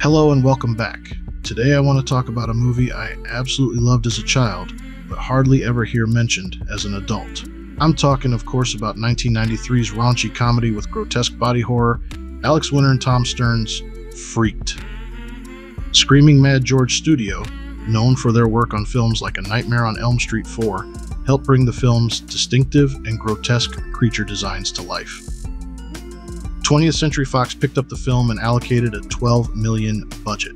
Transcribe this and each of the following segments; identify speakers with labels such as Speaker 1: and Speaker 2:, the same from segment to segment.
Speaker 1: Hello and welcome back. Today I want to talk about a movie I absolutely loved as a child, but hardly ever hear mentioned as an adult. I'm talking, of course, about 1993's raunchy comedy with grotesque body horror, Alex Winter and Tom Stern's Freaked. Screaming Mad George Studio, known for their work on films like A Nightmare on Elm Street 4, helped bring the film's distinctive and grotesque creature designs to life. 20th Century Fox picked up the film and allocated a $12 million budget.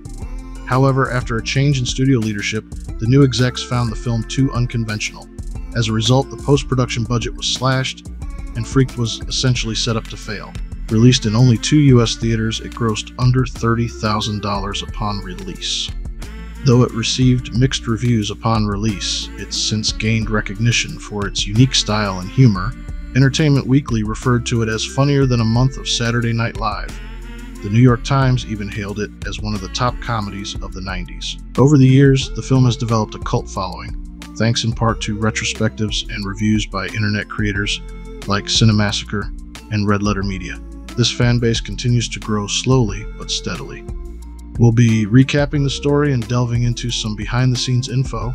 Speaker 1: However, after a change in studio leadership, the new execs found the film too unconventional. As a result, the post-production budget was slashed, and Freaked was essentially set up to fail. Released in only 2 US theaters, it grossed under $30,000 upon release. Though it received mixed reviews upon release, it's since gained recognition for its unique style and humor. Entertainment Weekly referred to it as funnier than a month of Saturday Night Live. The New York Times even hailed it as one of the top comedies of the 90s. Over the years, the film has developed a cult following, thanks in part to retrospectives and reviews by internet creators like Cinemassacre and Red Letter Media. This fan base continues to grow slowly but steadily. We'll be recapping the story and delving into some behind-the-scenes info.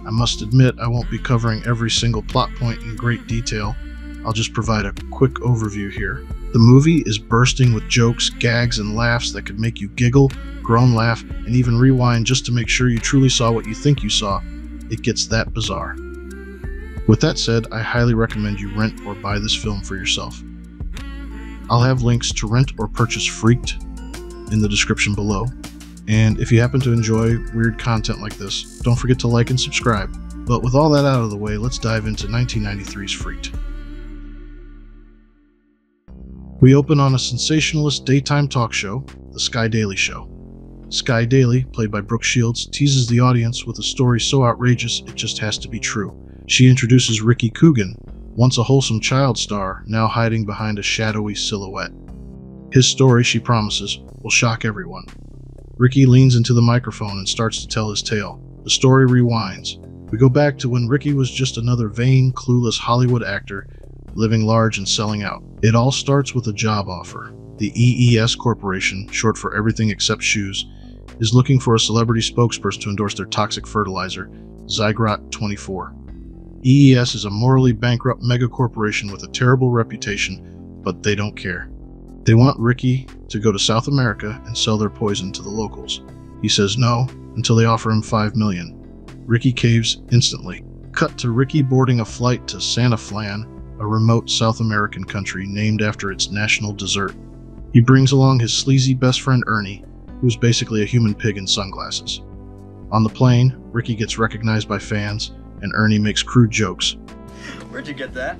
Speaker 1: I must admit I won't be covering every single plot point in great detail. I'll just provide a quick overview here. The movie is bursting with jokes, gags, and laughs that could make you giggle, groan, laugh, and even rewind just to make sure you truly saw what you think you saw. It gets that bizarre. With that said, I highly recommend you rent or buy this film for yourself. I'll have links to rent or purchase Freaked in the description below. And if you happen to enjoy weird content like this, don't forget to like and subscribe. But with all that out of the way, let's dive into 1993's Freaked. We open on a sensationalist daytime talk show, The Sky Daily Show. Sky Daily, played by Brooke Shields, teases the audience with a story so outrageous it just has to be true. She introduces Ricky Coogin, once a wholesome child star, now hiding behind a shadowy silhouette. His story, she promises, will shock everyone. Ricky leans into the microphone and starts to tell his tale. The story rewinds. We go back to when Ricky was just another vain, clueless Hollywood actor, living large and selling out. It all starts with a job offer. The E.E.S. Corporation, short for everything except shoes, is looking for a celebrity spokesperson to endorse their toxic fertilizer, Zygrot 24. E.E.S. is a morally bankrupt megacorporation with a terrible reputation, but they don't care. They want Ricky to go to South America and sell their poison to the locals. He says no until they offer him $5 million. Ricky caves instantly. Cut to Ricky boarding a flight to Santa Flan, a remote South American country named after its national dessert. He brings along his sleazy best friend Ernie, who's basically a human pig in sunglasses. On the plane, Ricky gets recognized by fans, and Ernie makes crude jokes.
Speaker 2: Where'd you get that?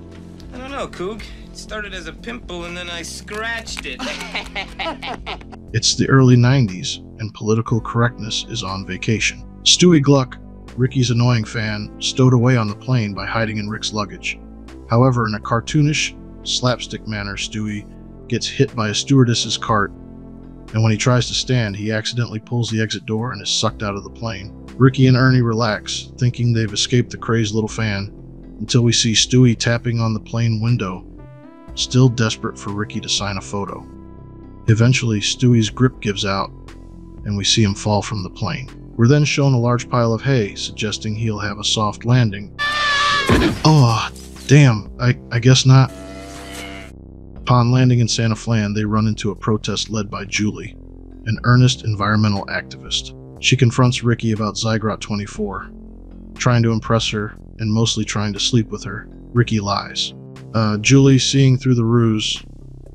Speaker 2: I don't know, Coog. It started as a pimple and then I scratched it.
Speaker 1: It's the early 90s, and political correctness is on vacation. Stewie Gluck, Ricky's annoying fan, stowed away on the plane by hiding in Rick's luggage. However, in a cartoonish, slapstick manner, Stewie gets hit by a stewardess's cart, and when he tries to stand, he accidentally pulls the exit door and is sucked out of the plane. Ricky and Ernie relax, thinking they've escaped the crazed little fan, until we see Stewie tapping on the plane window, still desperate for Ricky to sign a photo. Eventually, Stewie's grip gives out, and we see him fall from the plane. We're then shown a large pile of hay, suggesting he'll have a soft landing. Oh, damn, I guess not. Upon landing in Santa Flan, they run into a protest led by Julie, an earnest environmental activist. She confronts Ricky about Zygrot 24, trying to impress her and mostly trying to sleep with her. Ricky lies. Julie, seeing through the ruse,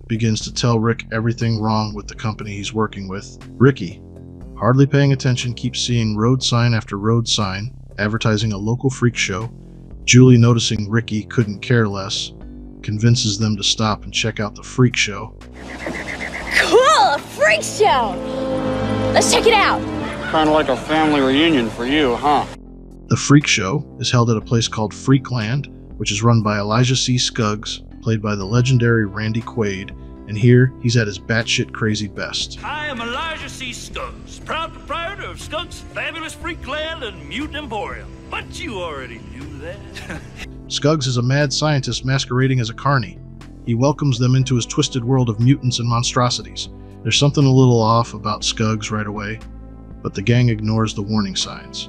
Speaker 1: begins to tell Rick everything wrong with the company he's working with. Ricky, hardly paying attention, keeps seeing road sign after road sign, advertising a local freak show. Julie, noticing Ricky couldn't care less, convinces them to stop and check out the freak show.
Speaker 3: Cool! A freak show! Let's check it out!
Speaker 4: Kind of like a family reunion for you, huh?
Speaker 1: The freak show is held at a place called Freakland, which is run by Elijah C. Skuggs, played by the legendary Randy Quaid, and here he's at his batshit crazy best.
Speaker 5: I am Elijah C. Skuggs, proud proprietor of Skuggs Fabulous Freakland and Mutant Emporium. But you already knew that.
Speaker 1: Skuggs is a mad scientist masquerading as a carny. He welcomes them into his twisted world of mutants and monstrosities. There's something a little off about Skuggs right away, but the gang ignores the warning signs.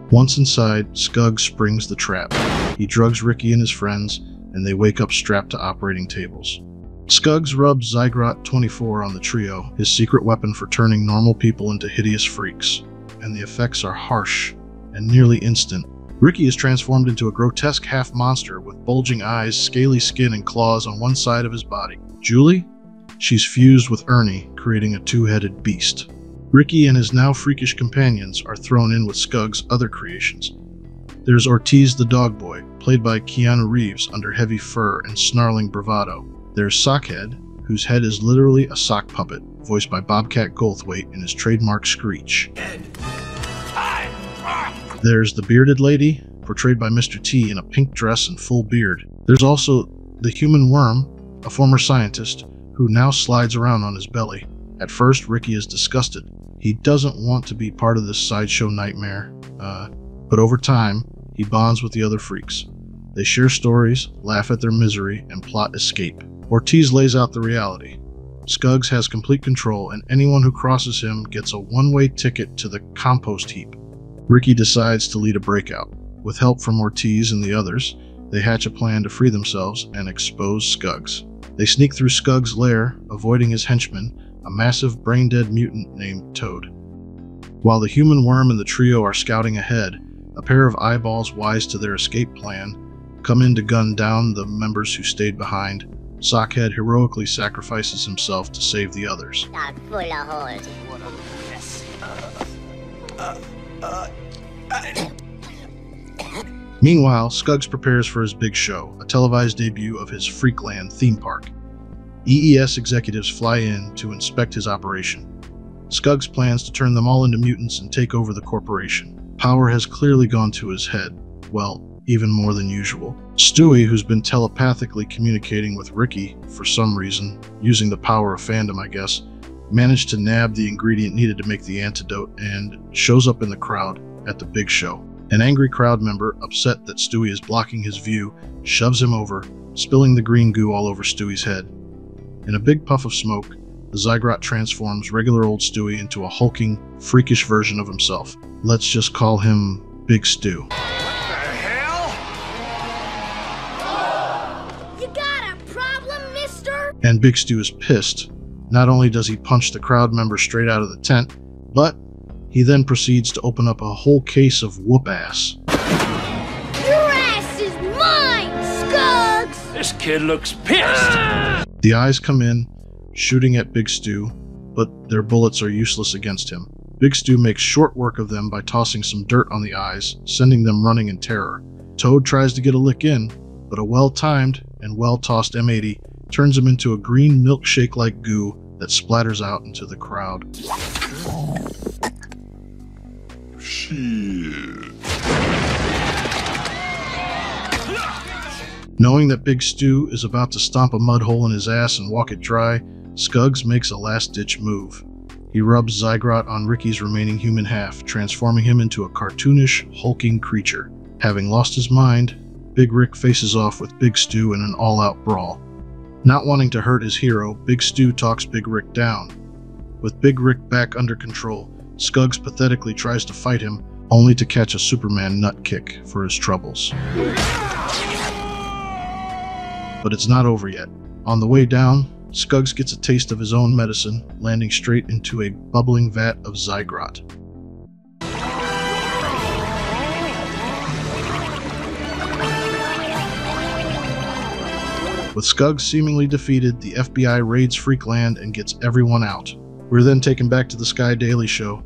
Speaker 1: Once inside, Skuggs springs the trap. He drugs Ricky and his friends, and they wake up strapped to operating tables. Skuggs rubs Zygrot 24 on the trio, his secret weapon for turning normal people into hideous freaks, and the effects are harsh and nearly instant. Ricky is transformed into a grotesque half-monster with bulging eyes, scaly skin, and claws on one side of his body. Julie? She's fused with Ernie, creating a two-headed beast. Ricky and his now freakish companions are thrown in with Skuggs' other creations. There's Ortiz the dog boy, played by Keanu Reeves under heavy fur and snarling bravado. There's Sockhead, whose head is literally a sock puppet, voiced by Bobcat Goldthwait in his trademark screech. There's the bearded lady, portrayed by Mr. T in a pink dress and full beard. There's also the human worm, a former scientist, who now slides around on his belly. At first, Ricky is disgusted. He doesn't want to be part of this sideshow nightmare, but over time, he bonds with the other freaks. They share stories, laugh at their misery, and plot escape. Ortiz lays out the reality. Skuggs has complete control, and anyone who crosses him gets a one-way ticket to the compost heap. Ricky decides to lead a breakout. With help from Ortiz and the others, they hatch a plan to free themselves and expose Skuggs. They sneak through Skuggs' lair, avoiding his henchman, a massive brain-dead mutant named Toad. While the human worm and the trio are scouting ahead, a pair of eyeballs wise to their escape plan come in to gun down the members who stayed behind. Sockhead heroically sacrifices himself to save the others. Meanwhile, Skuggs prepares for his big show, a televised debut of his Freakland theme park. E.E.S. executives fly in to inspect his operation. Skuggs plans to turn them all into mutants and take over the corporation. Power has clearly gone to his head, well, even more than usual. Stewie, who's been telepathically communicating with Ricky for some reason, using the power of fandom I guess, managed to nab the ingredient needed to make the antidote and shows up in the crowd at the big show. An angry crowd member, upset that Stewie is blocking his view, shoves him over, spilling the green goo all over Stewie's head. In a big puff of smoke, the Zygrot transforms regular old Stewie into a hulking, freakish version of himself. Let's just call him Big Stew.
Speaker 3: You got a problem, mister?
Speaker 1: And Big Stew is pissed. Not only does he punch the crowd member straight out of the tent, but he then proceeds to open up a whole case of whoop-ass.
Speaker 3: Your ass is mine, Skuggs!
Speaker 5: This kid looks pissed.
Speaker 1: The eyes come in, shooting at Big Stew, but their bullets are useless against him. Big Stew makes short work of them by tossing some dirt on the eyes, sending them running in terror. Toad tries to get a lick in, but a well-timed and well-tossed M80 turns him into a green milkshake-like goo that splatters out into the crowd. Knowing that Big Stew is about to stomp a mud hole in his ass and walk it dry, Skuggs makes a last-ditch move. He rubs Zygrot on Ricky's remaining human half, transforming him into a cartoonish, hulking creature. Having lost his mind, Big Rick faces off with Big Stew in an all-out brawl. Not wanting to hurt his hero, Big Stew talks Big Rick down. With Big Rick back under control, Skuggs pathetically tries to fight him, only to catch a Superman nut kick for his troubles. But it's not over yet. On the way down, Skuggs gets a taste of his own medicine, landing straight into a bubbling vat of Zygrot. With Skuggs seemingly defeated, the FBI raids Freakland and gets everyone out. We're then taken back to the Sky Daily Show,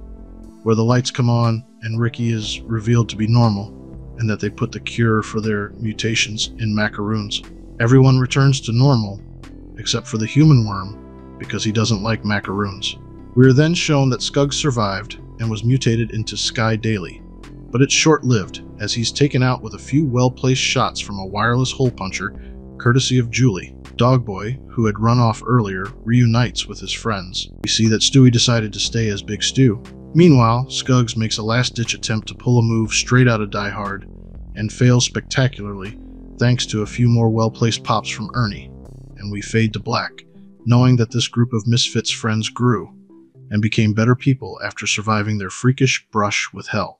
Speaker 1: where the lights come on and Ricky is revealed to be normal, and that they put the cure for their mutations in macaroons. Everyone returns to normal, except for the human worm, because he doesn't like macaroons. We are then shown that Skuggs survived and was mutated into Sky Daily, but it's short-lived, as he's taken out with a few well-placed shots from a wireless hole puncher, courtesy of Julie. Dogboy, who had run off earlier, reunites with his friends. We see that Stewie decided to stay as Big Stew. Meanwhile, Skuggs makes a last-ditch attempt to pull a move straight out of Die Hard, and fails spectacularly, thanks to a few more well-placed pops from Ernie, and we fade to black, knowing that this group of misfits friends grew and became better people after surviving their freakish brush with hell.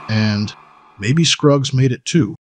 Speaker 1: And maybe Skuggs made it too,